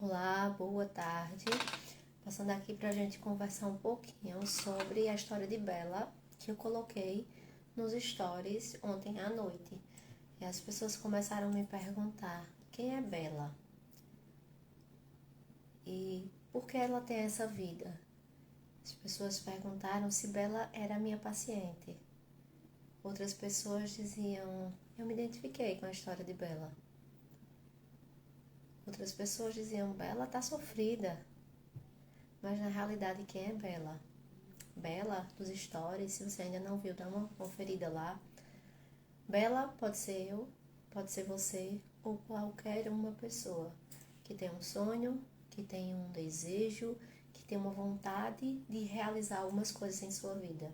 Olá, boa tarde. Passando aqui para a gente conversar um pouquinho sobre a história de Bela, que eu coloquei nos stories ontem à noite. E as pessoas começaram a me perguntar quem é Bela e por que ela tem essa vida. As pessoas perguntaram se Bela era minha paciente. Outras pessoas diziam, eu me identifiquei com a história de Bela. Outras pessoas diziam, Bela tá sofrida. Mas na realidade, quem é Bela? Bela, dos stories, se você ainda não viu, dá uma conferida lá. Bela pode ser eu, pode ser você ou qualquer uma pessoa que tem um sonho, que tem um desejo, que tem uma vontade de realizar algumas coisas em sua vida.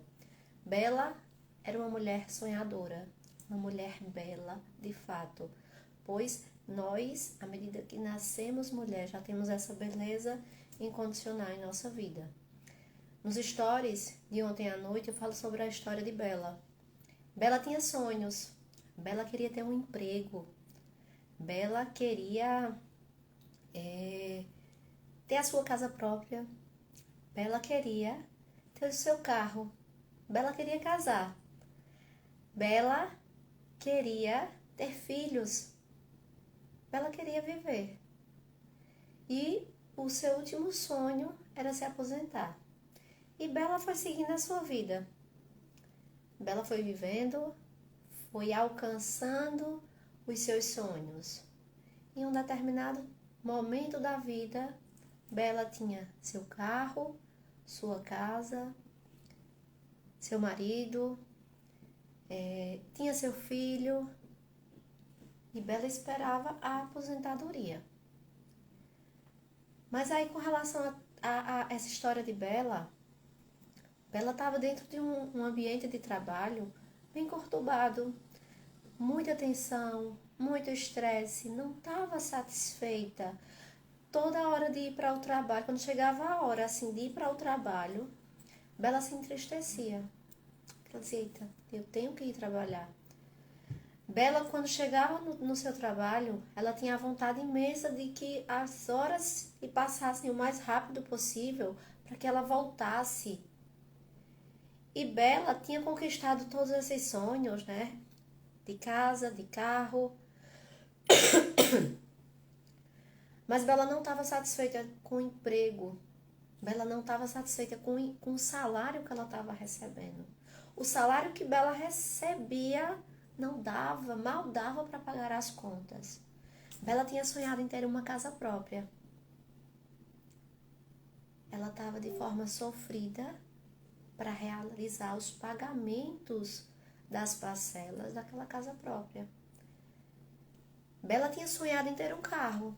Bela era uma mulher sonhadora, uma mulher bela de fato, pois nós, à medida que nascemos mulher, já temos essa beleza incondicional em nossa vida. Nos stories de ontem à noite eu falo sobre a história de Bela. Bela tinha sonhos, Bela queria ter um emprego, Bela queria ter a sua casa própria, Bela queria ter o seu carro, Bela queria casar, Bela queria ter filhos, Bela queria viver. E o seu último sonho era se aposentar. E Bela foi seguindo a sua vida. Bela foi vivendo, foi alcançando os seus sonhos. Em um determinado momento da vida, Bela tinha seu carro, sua casa, seu marido, tinha seu filho e Bela esperava a aposentadoria. Mas aí, com relação a essa história de Bela, Bela estava dentro de um ambiente de trabalho bem conturbado, muita tensão, muito estresse, não estava satisfeita. Toda hora de ir para o trabalho, quando chegava a hora assim de ir para o trabalho, Bela se entristecia. Ela dizia, eita, eu tenho que ir trabalhar. Bela, quando chegava no seu trabalho, ela tinha a vontade imensa de que as horas lhe passassem o mais rápido possível para que ela voltasse. E Bela tinha conquistado todos esses sonhos, né? De casa, de carro. Mas Bela não estava satisfeita com o emprego. Bela não estava satisfeita com o salário que ela estava recebendo. O salário que Bela recebia não dava, mal dava para pagar as contas. Bela tinha sonhado em ter uma casa própria. Ela estava de forma sofrida para realizar os pagamentos das parcelas daquela casa própria. Bela tinha sonhado em ter um carro.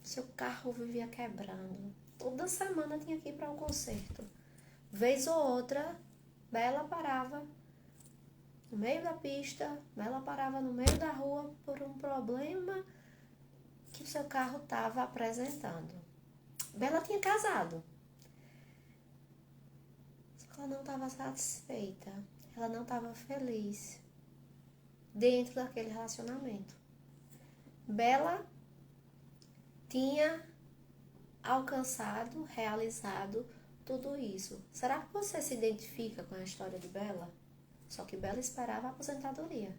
Seu carro vivia quebrando. Toda semana tinha que ir para um concerto. Vez ou outra, Bela parava no meio da pista, Bela parava no meio da rua por um problema que o seu carro estava apresentando. Bela tinha casado. Só que ela não estava satisfeita. Ela não estava feliz dentro daquele relacionamento. Bela tinha alcançado, realizado tudo isso. Será que você se identifica com a história de Bela? Só que Bela esperava a aposentadoria.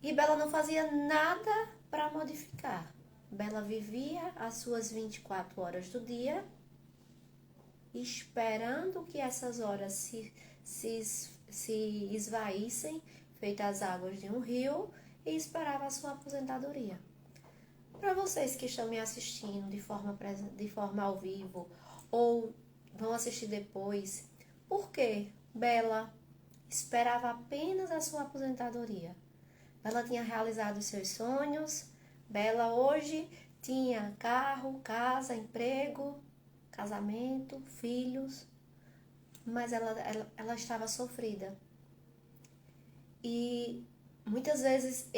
E Bela não fazia nada para modificar. Bela vivia as suas 24 horas do dia, esperando que essas horas se esvaíssem, feitas as águas de um rio, e esperava a sua aposentadoria. Para vocês que estão me assistindo de forma ao vivo ou vão assistir depois, por que Bela esperava apenas a sua aposentadoria? Bela tinha realizado os seus sonhos, Bela hoje tinha carro, casa, emprego, casamento, filhos, mas ela estava sofrida. E muitas vezes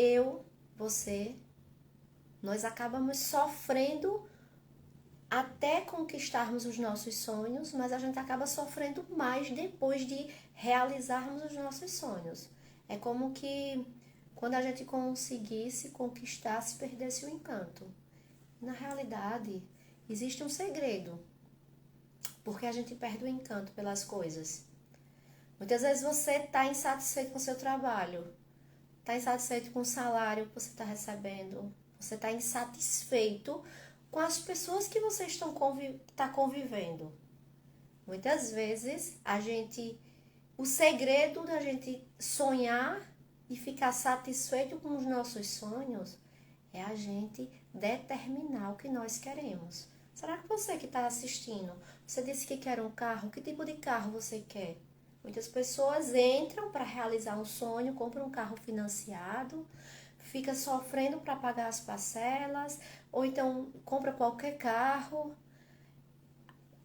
você, nós acabamos sofrendo até conquistarmos os nossos sonhos, mas a gente acaba sofrendo mais depois de realizarmos os nossos sonhos. É como que quando a gente conseguisse conquistar, se perdesse o encanto. Na realidade, existe um segredo, porque a gente perde o encanto pelas coisas. Muitas vezes você está insatisfeito com o seu trabalho, está insatisfeito com o salário que você está recebendo, você está insatisfeito com as pessoas que você está convivendo. Muitas vezes, o segredo da gente sonhar e ficar satisfeito com os nossos sonhos é a gente determinar o que nós queremos. Será que você que está assistindo, você disse que quer um carro? Que tipo de carro você quer? Muitas pessoas entram para realizar um sonho, compram um carro financiado, fica sofrendo para pagar as parcelas, ou então compra qualquer carro.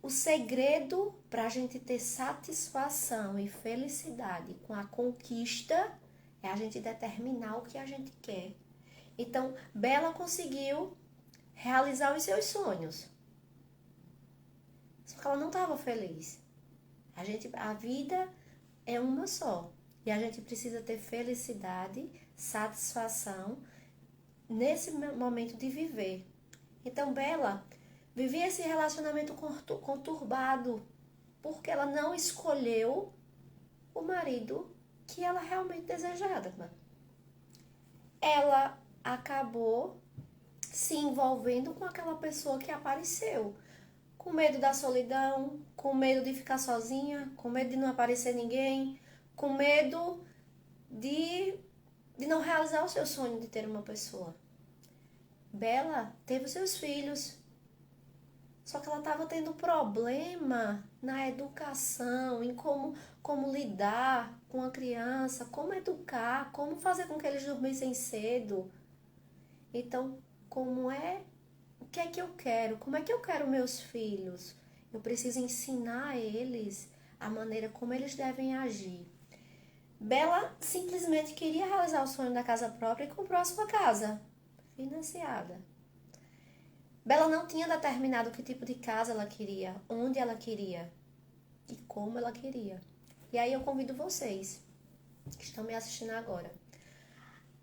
O segredo para a gente ter satisfação e felicidade com a conquista é a gente determinar o que a gente quer. Então, Bela conseguiu realizar os seus sonhos. Só que ela não estava feliz. A vida é uma só. E a gente precisa ter felicidade, satisfação nesse momento de viver. Então, Bela vivia esse relacionamento conturbado porque ela não escolheu o marido que ela realmente desejava. Ela acabou se envolvendo com aquela pessoa que apareceu, com medo da solidão, com medo de ficar sozinha, com medo de não aparecer ninguém, com medo de não realizar o seu sonho de ter uma pessoa. Bela teve os seus filhos, só que ela estava tendo problema na educação, em como lidar com a criança, como educar, como fazer com que eles dormissem cedo. Então, o que é que eu quero? Como é que eu quero meus filhos? Eu preciso ensinar a eles a maneira como eles devem agir. Bela simplesmente queria realizar o sonho da casa própria e comprou a sua casa financiada. Bela não tinha determinado que tipo de casa ela queria, onde ela queria e como ela queria. E aí eu convido vocês, que estão me assistindo agora,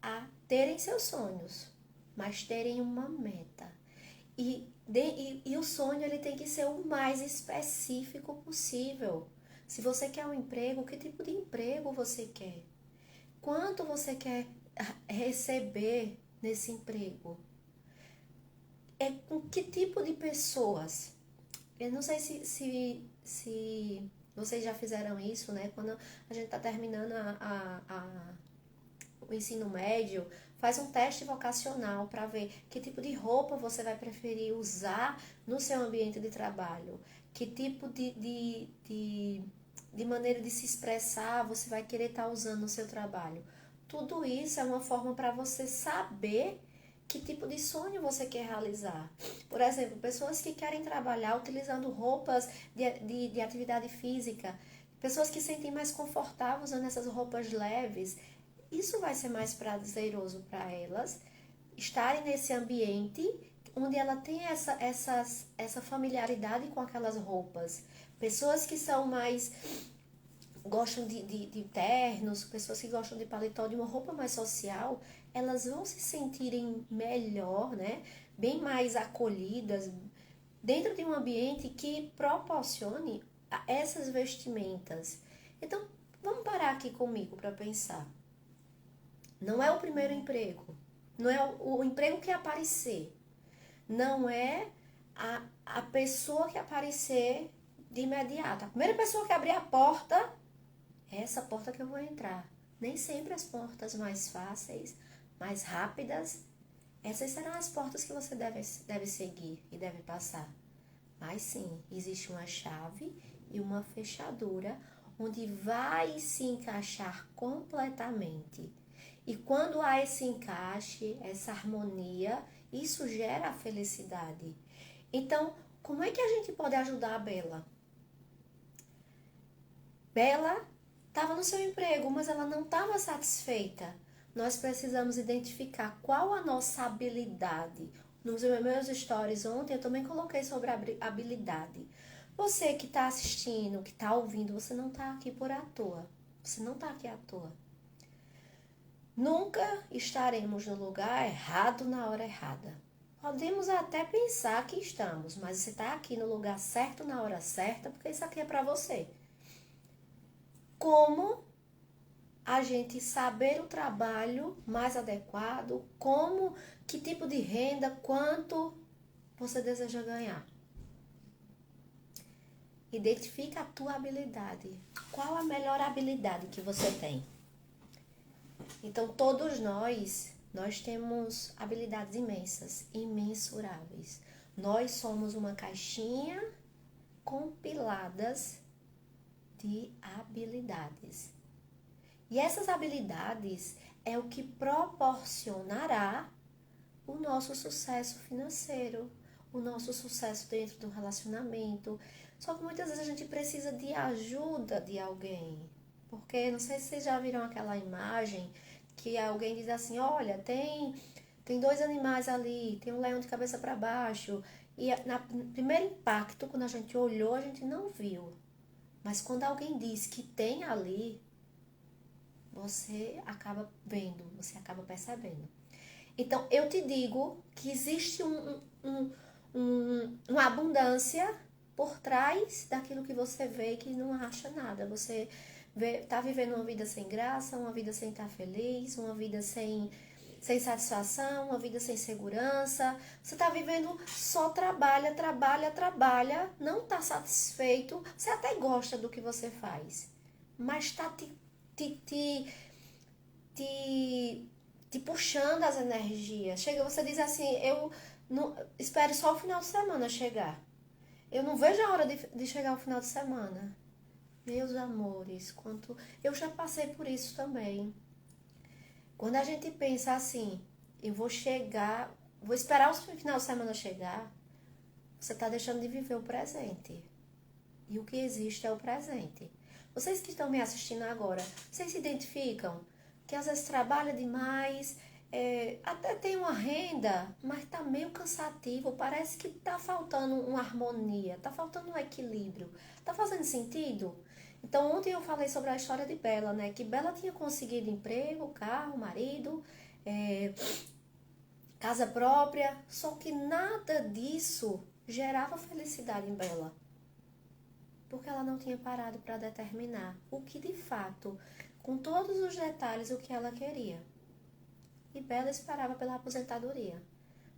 a terem seus sonhos, mas terem uma meta. E o sonho ele tem que ser o mais específico possível. Se você quer um emprego, que tipo de emprego você quer? Quanto você quer receber nesse emprego? Com que tipo de pessoas? Eu não sei se vocês já fizeram isso, né? Quando a gente está terminando o ensino médio, faz um teste vocacional para ver que tipo de roupa você vai preferir usar no seu ambiente de trabalho, que tipo de maneira de se expressar você vai querer estar usando no seu trabalho. Tudo isso é uma forma para você saber que tipo de sonho você quer realizar. Por exemplo, pessoas que querem trabalhar utilizando roupas de atividade física, pessoas que se sentem mais confortáveis usando essas roupas leves. Isso vai ser mais prazeroso para elas, estarem nesse ambiente onde ela tem essa familiaridade com aquelas roupas. Pessoas que são mais gostam de ternos, pessoas que gostam de paletó, de uma roupa mais social, elas vão se sentirem melhor, né? Bem mais acolhidas dentro de um ambiente que proporcione essas vestimentas. Então, vamos parar aqui comigo para pensar. Não é o primeiro emprego, não é o emprego que aparecer, não é a pessoa que aparecer de imediato. A primeira pessoa que abrir a porta, é essa porta que eu vou entrar. Nem sempre as portas mais fáceis, mais rápidas, essas serão as portas que você deve seguir e deve passar. Mas sim, existe uma chave e uma fechadura onde vai se encaixar completamente. E quando há esse encaixe, essa harmonia, isso gera a felicidade. Então, como é que a gente pode ajudar a Bela? Bela estava no seu emprego, mas ela não estava satisfeita. Nós precisamos identificar qual a nossa habilidade. Nos meus stories ontem eu também coloquei sobre a habilidade. Você que está assistindo, que está ouvindo, você não está aqui por à toa. Você não está aqui à toa. Nunca estaremos no lugar errado na hora errada. Podemos até pensar que estamos, mas você está aqui no lugar certo, na hora certa, porque isso aqui é para você. Como a gente saber o trabalho mais adequado, que tipo de renda, quanto você deseja ganhar. Identifica a tua habilidade. Qual a melhor habilidade que você tem? Então, todos nós temos habilidades imensas, imensuráveis. Nós somos uma caixinha compiladas de habilidades. E essas habilidades é o que proporcionará o nosso sucesso financeiro, o nosso sucesso dentro do relacionamento. Só que muitas vezes a gente precisa de ajuda de alguém. Porque não sei se vocês já viram aquela imagem que alguém diz assim, olha, tem dois animais ali, tem um leão de cabeça para baixo. E no primeiro impacto, quando a gente olhou, a gente não viu. Mas quando alguém diz que tem ali, você acaba vendo, você acaba percebendo. Então, eu te digo que existe uma abundância por trás daquilo que você vê e que não acha nada. Você tá vivendo uma vida sem graça, uma vida sem estar feliz, uma vida sem satisfação, uma vida sem segurança. Você está vivendo só trabalha, não está satisfeito. Você até gosta do que você faz, mas está te puxando as energias. Chega, você diz assim, eu não, espero só o final de semana chegar. Eu não vejo a hora de chegar o final de semana. Meus amores, quanto eu já passei por isso também. Quando a gente pensa assim, eu vou esperar o final de semana chegar, você está deixando de viver o presente. E o que existe é o presente. Vocês que estão me assistindo agora, vocês se identificam que às vezes trabalha demais, até tem uma renda, mas tá meio cansativo, parece que tá faltando uma harmonia, tá faltando um equilíbrio. Tá fazendo sentido? Então ontem eu falei sobre a história de Bela, né? Que Bela tinha conseguido emprego, carro, marido, casa própria, só que nada disso gerava felicidade em Bela. Porque ela não tinha parado para determinar o que de fato, com todos os detalhes, o que ela queria. E Bela esperava pela aposentadoria.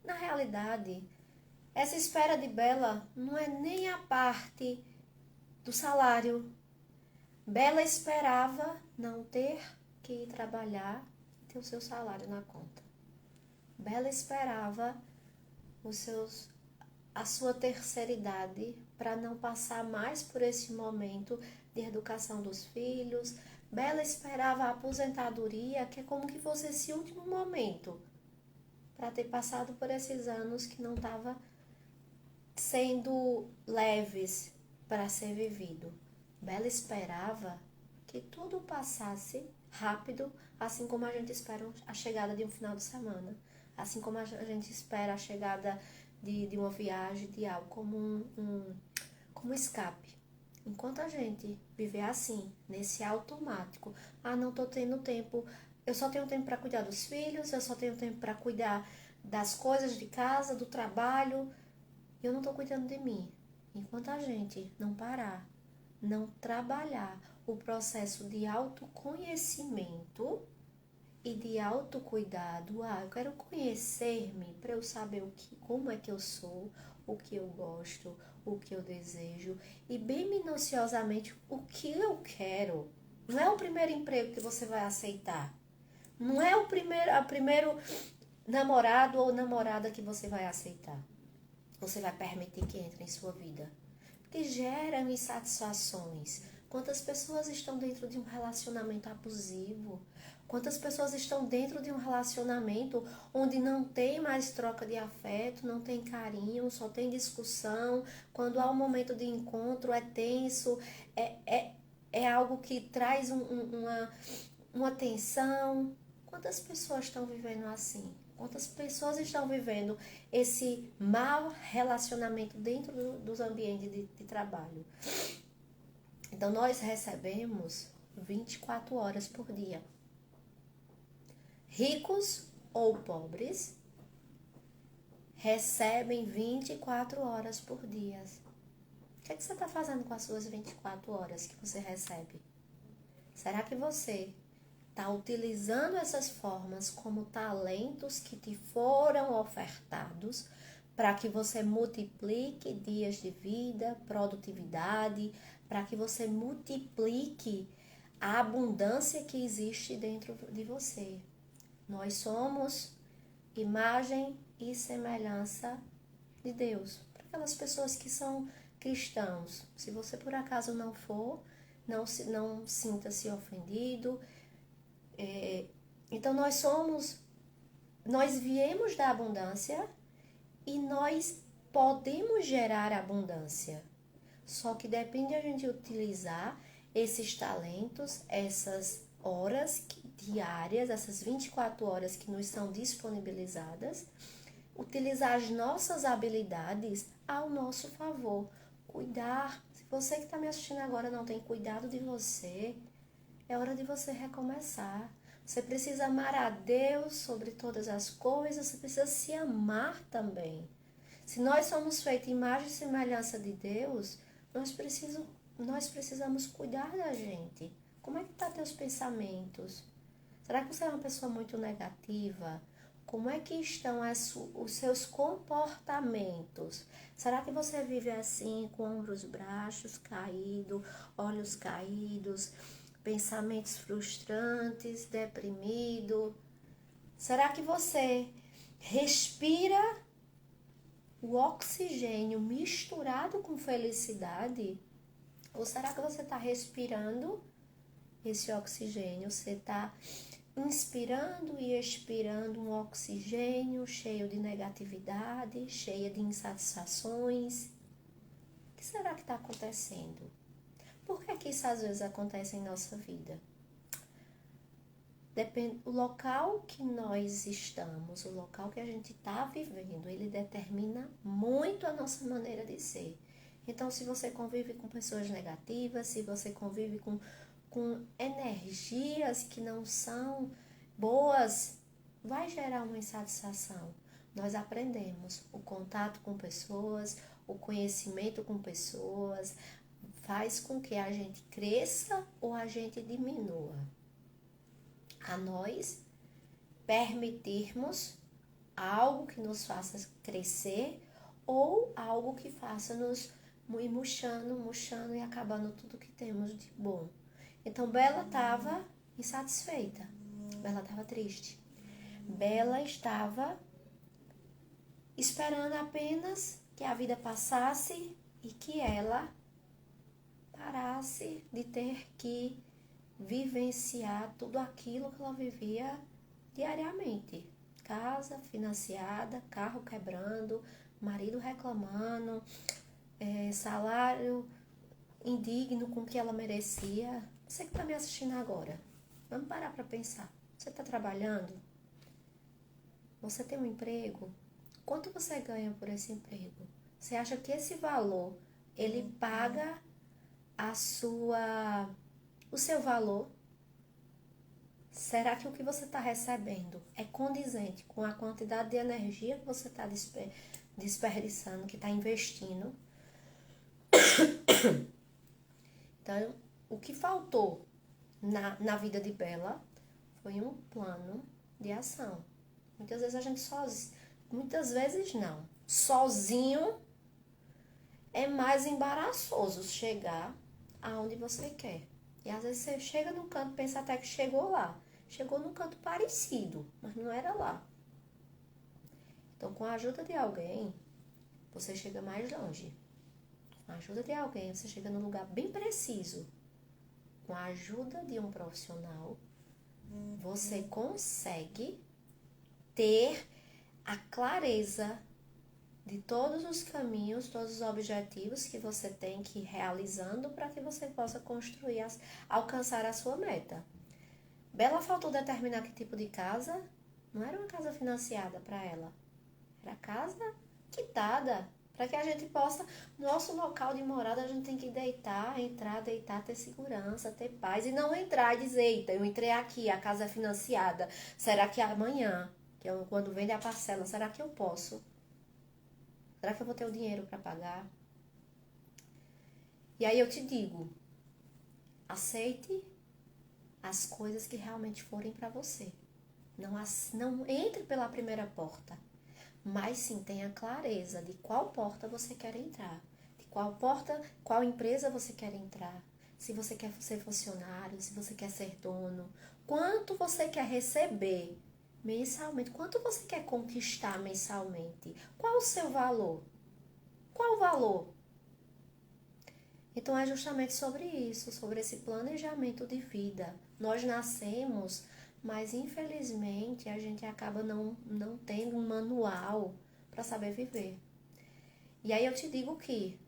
Na realidade, essa espera de Bela não é nem a parte do salário. Bela esperava não ter que ir trabalhar e ter o seu salário na conta. Bela esperava a sua terceira idade para não passar mais por esse momento de educação dos filhos. Bela esperava a aposentadoria, que é como que fosse esse último momento, para ter passado por esses anos que não estavam sendo leves para ser vivido. Bela esperava que tudo passasse rápido, assim como a gente espera a chegada de um final de semana, assim como a gente espera a chegada de uma viagem, de algo como como escape. Enquanto a gente viver assim, nesse automático, não tô tendo tempo, eu só tenho tempo para cuidar dos filhos, eu só tenho tempo para cuidar das coisas de casa, do trabalho, e eu não tô cuidando de mim. Enquanto a gente não parar, não trabalhar o processo de autoconhecimento e de autocuidado, eu quero conhecer-me para eu saber como é que eu sou, o que eu gosto, o que eu desejo e bem minuciosamente o que eu quero. Não é o primeiro emprego que você vai aceitar. Não é o primeiro namorado ou namorada que você vai aceitar. Você vai permitir que entre em sua vida. Porque geram insatisfações. Quantas pessoas estão dentro de um relacionamento abusivo? Quantas pessoas estão dentro de um relacionamento onde não tem mais troca de afeto, não tem carinho, só tem discussão. Quando há um momento de encontro é tenso, é algo que traz uma tensão. Quantas pessoas estão vivendo assim? Quantas pessoas estão vivendo esse mau relacionamento dentro dos ambientes de trabalho? Então, nós recebemos 24 horas por dia. Ricos ou pobres, recebem 24 horas por dia. O que é que você está fazendo com as suas 24 horas que você recebe? Será que você está utilizando essas formas como talentos que te foram ofertados para que você multiplique dias de vida, produtividade, para que você multiplique a abundância que existe dentro de você? Nós somos imagem e semelhança de Deus. Para aquelas pessoas que são cristãos, se você por acaso não for, não sinta-se ofendido. Então nós viemos da abundância e nós podemos gerar abundância. Só que depende de a gente utilizar esses talentos, essas horas diárias, essas 24 horas que nos são disponibilizadas, utilizar as nossas habilidades ao nosso favor. Cuidar. Se você que está me assistindo agora não tem cuidado de você, é hora de você recomeçar. Você precisa amar a Deus sobre todas as coisas, você precisa se amar também. Se nós somos feitos imagem e semelhança de Deus, nós precisamos cuidar da gente. Como é que estão teus pensamentos? Será que você é uma pessoa muito negativa? Como é que estão os seus comportamentos? Será que você vive assim, com ombros baixos, caídos, olhos caídos, pensamentos frustrantes, deprimido? Será que você respira o oxigênio misturado com felicidade? Ou será que você está respirando esse oxigênio? Você está inspirando e expirando um oxigênio cheio de negatividade, cheio de insatisfações? O que será que está acontecendo? Por que isso às vezes acontece em nossa vida? Depende, o local que nós estamos, o local que a gente está vivendo, ele determina muito a nossa maneira de ser. Então, se você convive com pessoas negativas, se você convive com energias que não são boas, vai gerar uma insatisfação. Nós aprendemos o contato com pessoas, o conhecimento com pessoas, faz com que a gente cresça ou a gente diminua. A nós permitirmos algo que nos faça crescer ou algo que faça nos ir murchando e acabando tudo que temos de bom. Então, Bela estava insatisfeita. Bela estava triste. Bela estava esperando apenas que a vida passasse e que ela parasse de ter que vivenciar tudo aquilo que ela vivia diariamente. Casa financiada, carro quebrando, marido reclamando, salário indigno com o que ela merecia. Você que está me assistindo agora, vamos parar para pensar. Você está trabalhando? Você tem um emprego? Quanto você ganha por esse emprego? Você acha que esse valor, ele paga o seu valor? Será que o que você está recebendo é condizente com a quantidade de energia que você está desperdiçando, que está investindo? Então, o que faltou na vida de Bela foi um plano de ação. Muitas vezes a gente muitas vezes não. Sozinho é mais embaraçoso chegar aonde você quer. E às vezes você chega num canto, pensa até que chegou lá. Chegou num canto parecido, mas não era lá. Então, com a ajuda de alguém, você chega mais longe. Com a ajuda de alguém, você chega num lugar bem preciso. Com a ajuda de um profissional, você consegue ter a clareza de todos os caminhos, todos os objetivos que você tem que ir realizando para que você possa construir, alcançar a sua meta. Bela faltou determinar que tipo de casa. Não era uma casa financiada para ela. Era casa quitada. Para que a gente possa, nosso local de morada, a gente tem que entrar, deitar, ter segurança, ter paz. E não entrar e dizer, eita, eu entrei aqui, a casa é financiada. Será que amanhã, quando vende a parcela, será que eu posso Será que eu vou ter o dinheiro para pagar? E aí eu te digo, aceite as coisas que realmente forem para você. Não entre pela primeira porta, mas sim tenha clareza de qual porta você quer entrar, de qual porta, qual empresa você quer entrar, se você quer ser funcionário, se você quer ser dono, quanto você quer receber mensalmente, quanto você quer conquistar mensalmente, qual o seu valor, qual o valor? Então é justamente sobre isso, sobre esse planejamento de vida. Nós nascemos, mas infelizmente a gente acaba não tendo um manual para saber viver. E aí eu te digo que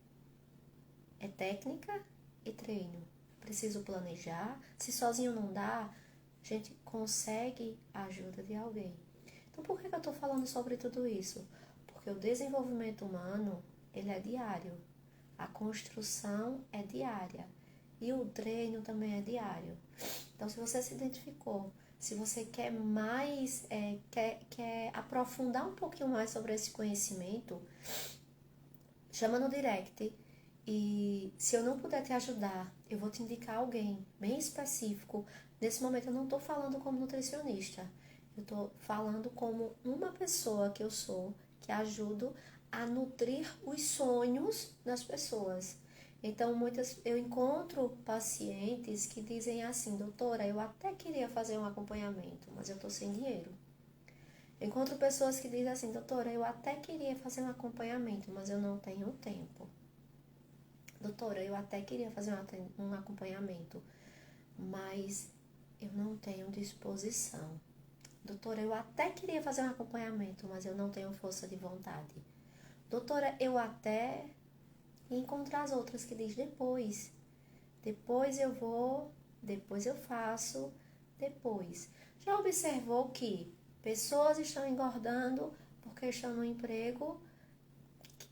é técnica e treino. Preciso planejar. Se sozinho não dá, a gente consegue a ajuda de alguém. Então por que eu estou falando sobre tudo isso? Porque o desenvolvimento humano, ele é diário. A construção é diária e o treino também é diário. Então, se você se identificou, se você quer mais, quer aprofundar um pouquinho mais sobre esse conhecimento, chama no direct. E se eu não puder te ajudar, eu vou te indicar alguém bem específico. Nesse momento eu não estou falando como nutricionista, eu estou falando como uma pessoa que eu sou, que ajudo a nutrir os sonhos das pessoas. Então, eu encontro pacientes que dizem assim, doutora, eu até queria fazer um acompanhamento, mas eu estou sem dinheiro. Eu encontro pessoas que dizem assim, doutora, eu até queria fazer um acompanhamento, mas eu não tenho tempo. Doutora, eu até queria fazer um acompanhamento, mas eu não tenho disposição. Doutora, eu até queria fazer um acompanhamento, mas eu não tenho força de vontade. Doutora, eu até encontrar as outras que diz depois eu vou, depois eu faço, depois. Já observou que pessoas estão engordando porque estão no emprego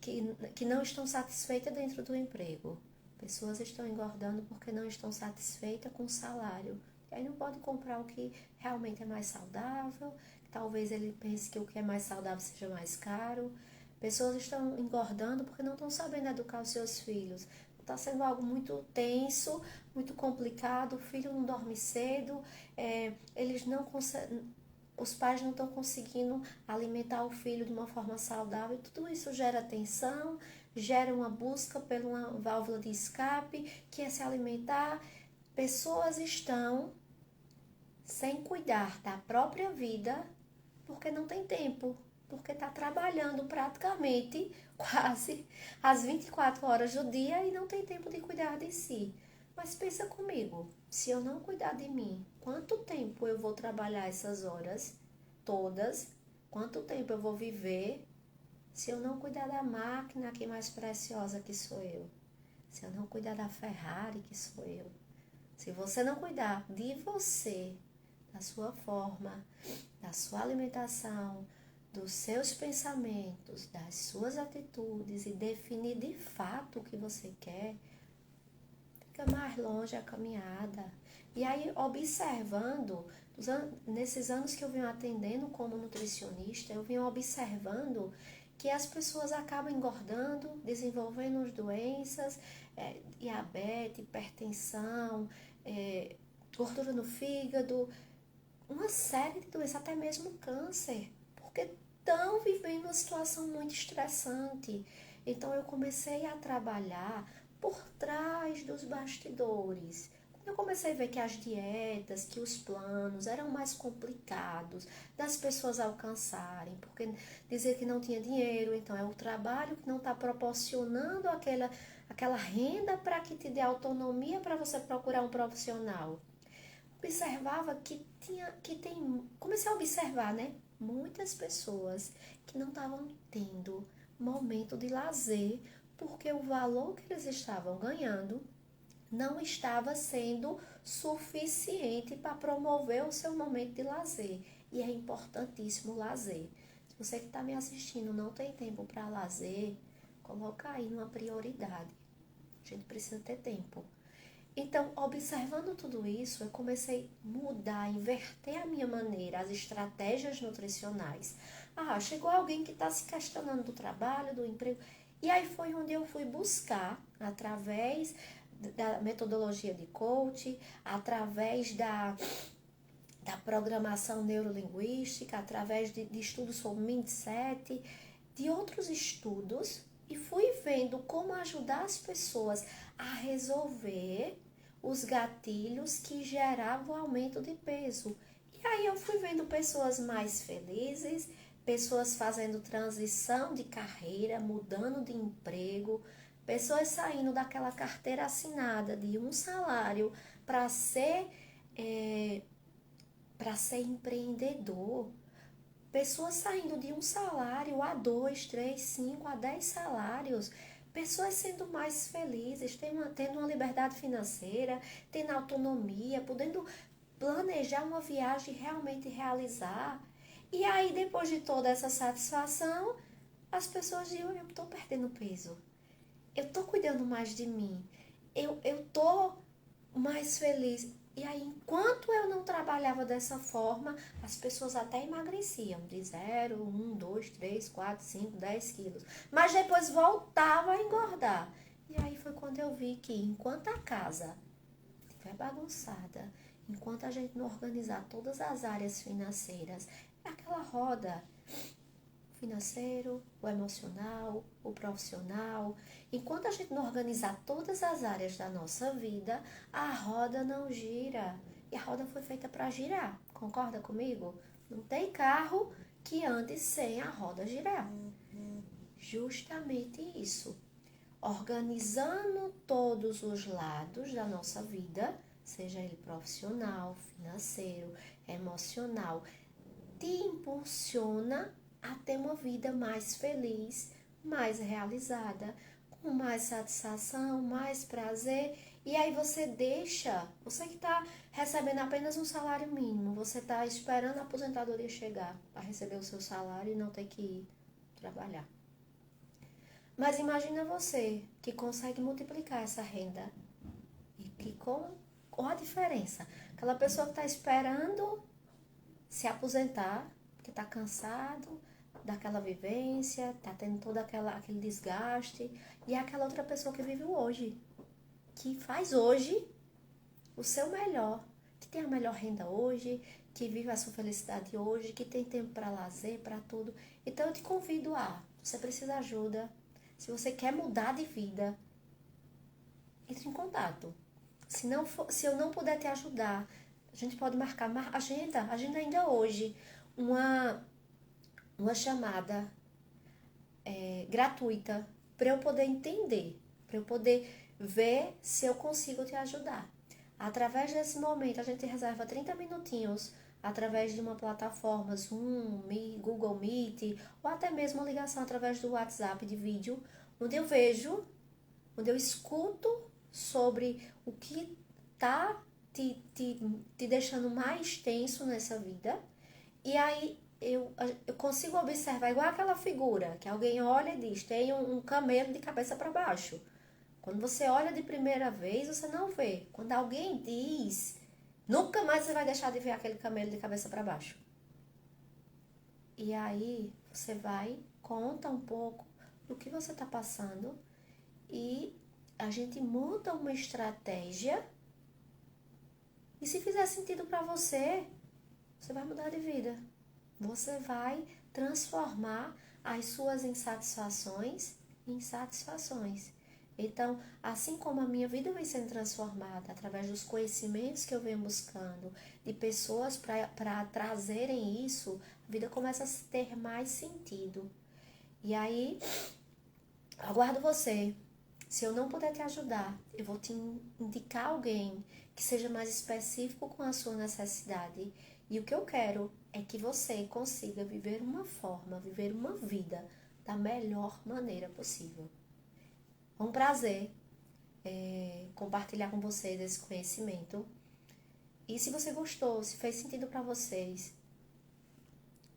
que não estão satisfeitas dentro do emprego. Pessoas estão engordando porque não estão satisfeitas com o salário. E aí não pode comprar o que realmente é mais saudável. Talvez ele pense que o que é mais saudável seja mais caro. Pessoas estão engordando porque não estão sabendo educar os seus filhos. Está sendo algo muito tenso, muito complicado. O filho não dorme cedo, eles não conseguem, os pais não estão conseguindo alimentar o filho de uma forma saudável. Tudo isso gera tensão, gera uma busca por uma válvula de escape, que é se alimentar. Pessoas estão sem cuidar da própria vida porque não tem tempo, porque está trabalhando praticamente quase as 24 horas do dia e não tem tempo de cuidar de si. Mas pensa comigo, se eu não cuidar de mim, quanto tempo eu vou trabalhar essas horas todas? Quanto tempo eu vou viver se eu não cuidar da máquina que é mais preciosa que sou eu? Se eu não cuidar da Ferrari que sou eu? Se você não cuidar de você, da sua forma, da sua alimentação, dos seus pensamentos, das suas atitudes e definir de fato o que você quer, fica mais longe a caminhada. E aí, observando, nesses anos que eu venho atendendo como nutricionista, eu venho observando que as pessoas acabam engordando, desenvolvendo doenças, diabetes, hipertensão, gordura no fígado, uma série de doenças, até mesmo câncer, porque estão vivendo uma situação muito estressante. Então eu comecei a trabalhar por trás dos bastidores. Quando eu comecei a ver que as dietas, que os planos eram mais complicados das pessoas alcançarem, porque dizer que não tinha dinheiro, então é o trabalho que não está proporcionando aquela renda para que te dê autonomia para você procurar um profissional. Observava comecei a observar, né? Muitas pessoas que não estavam tendo momento de lazer porque o valor que eles estavam ganhando não estava sendo suficiente para promover o seu momento de lazer. E é importantíssimo o lazer. Se você que está me assistindo não tem tempo para lazer, coloca aí numa prioridade. A gente precisa ter tempo. Então, observando tudo isso, eu comecei a mudar, inverter a minha maneira, as estratégias nutricionais. Ah, chegou alguém que está se questionando do trabalho, do emprego. E aí foi onde eu fui buscar, através da metodologia de coach, através da programação neurolinguística, através de estudos sobre mindset, de outros estudos, e fui vendo como ajudar as pessoas a resolver os gatilhos que geravam aumento de peso. E aí eu fui vendo pessoas mais felizes, pessoas fazendo transição de carreira, mudando de emprego, pessoas saindo daquela carteira assinada de um salário para ser para ser empreendedor. Pessoas saindo de um salário a 2, 3, 5, a 10 salários. Pessoas sendo mais felizes, tendo uma liberdade financeira, tendo autonomia, podendo planejar uma viagem e realmente realizar. E aí, depois de toda essa satisfação, as pessoas dizem, eu estou perdendo peso. Eu estou cuidando mais de mim. Eu estou mais feliz. E aí, enquanto eu não trabalhava dessa forma, as pessoas até emagreciam de 0, 1, 2, 3, 4, 5, 10 quilos. Mas depois voltava a engordar. E aí foi quando eu vi que enquanto a casa estiver bagunçada, enquanto a gente não organizar todas as áreas financeiras, é aquela roda financeiro, o emocional, o profissional. Enquanto a gente não organizar todas as áreas da nossa vida, a roda não gira. E a roda foi feita para girar. Concorda comigo? Não tem carro que ande sem a roda girar. Justamente isso. Organizando todos os lados da nossa vida, seja ele profissional, financeiro, emocional, te impulsiona a ter uma vida mais feliz, mais realizada, com mais satisfação, mais prazer. E aí você deixa, você que está recebendo apenas um salário mínimo, você está esperando a aposentadoria chegar para receber o seu salário e não ter que ir trabalhar. Mas imagina você que consegue multiplicar essa renda e que qual a diferença? Aquela pessoa que está esperando se aposentar, porque está cansado daquela vivência, está tendo todo aquele desgaste, e é aquela outra pessoa que vive o hoje, que faz hoje o seu melhor, que tem a melhor renda hoje, que vive a sua felicidade hoje, que tem tempo para lazer, para tudo. Então eu te convido você precisa de ajuda, se você quer mudar de vida, entre em contato. Se eu não puder te ajudar, a gente pode marcar, agenda ainda hoje uma chamada gratuita para eu poder entender, para eu poder ver se eu consigo te ajudar. Através desse momento, a gente reserva 30 minutinhos através de uma plataforma Zoom, Google Meet, ou até mesmo uma ligação através do WhatsApp de vídeo, onde eu vejo, onde eu escuto sobre o que está te deixando mais tenso nessa vida. E aí eu consigo observar, igual aquela figura, que alguém olha e diz, tem um camelo de cabeça para baixo. Quando você olha de primeira vez, você não vê. Quando alguém diz, nunca mais você vai deixar de ver aquele camelo de cabeça para baixo. E aí você vai, conta um pouco do que você está passando e a gente monta uma estratégia. E se fizer sentido para você, você vai mudar de vida. Você vai transformar as suas insatisfações em satisfações. Então, assim como a minha vida vem sendo transformada através dos conhecimentos que eu venho buscando, de pessoas para trazerem isso, a vida começa a ter mais sentido. E aí, aguardo você. Se eu não puder te ajudar, eu vou te indicar alguém que seja mais específico com a sua necessidade. E o que eu quero é que você consiga viver viver uma vida da melhor maneira possível. É um prazer compartilhar com vocês esse conhecimento. E se você gostou, se fez sentido para vocês,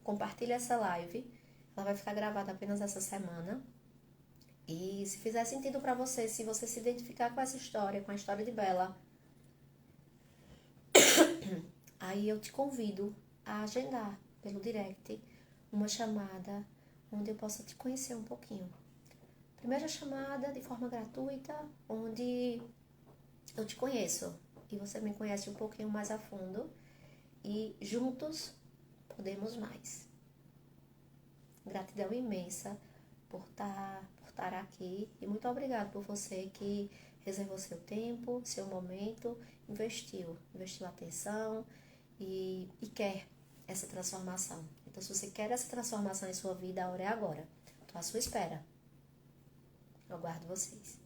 compartilhe essa live. Ela vai ficar gravada apenas essa semana. E se fizer sentido para você, se você se identificar com essa história, com a história de Bela, Aí eu te convido a agendar pelo direct uma chamada onde eu possa te conhecer um pouquinho. Primeira chamada de forma gratuita, onde eu te conheço e você me conhece um pouquinho mais a fundo e juntos podemos mais. Gratidão imensa por estar aqui e muito obrigado por você que reservou seu tempo, seu momento, investiu atenção e quer essa transformação. Então, se você quer essa transformação em sua vida, a hora é agora. Estou à sua espera. Eu aguardo vocês.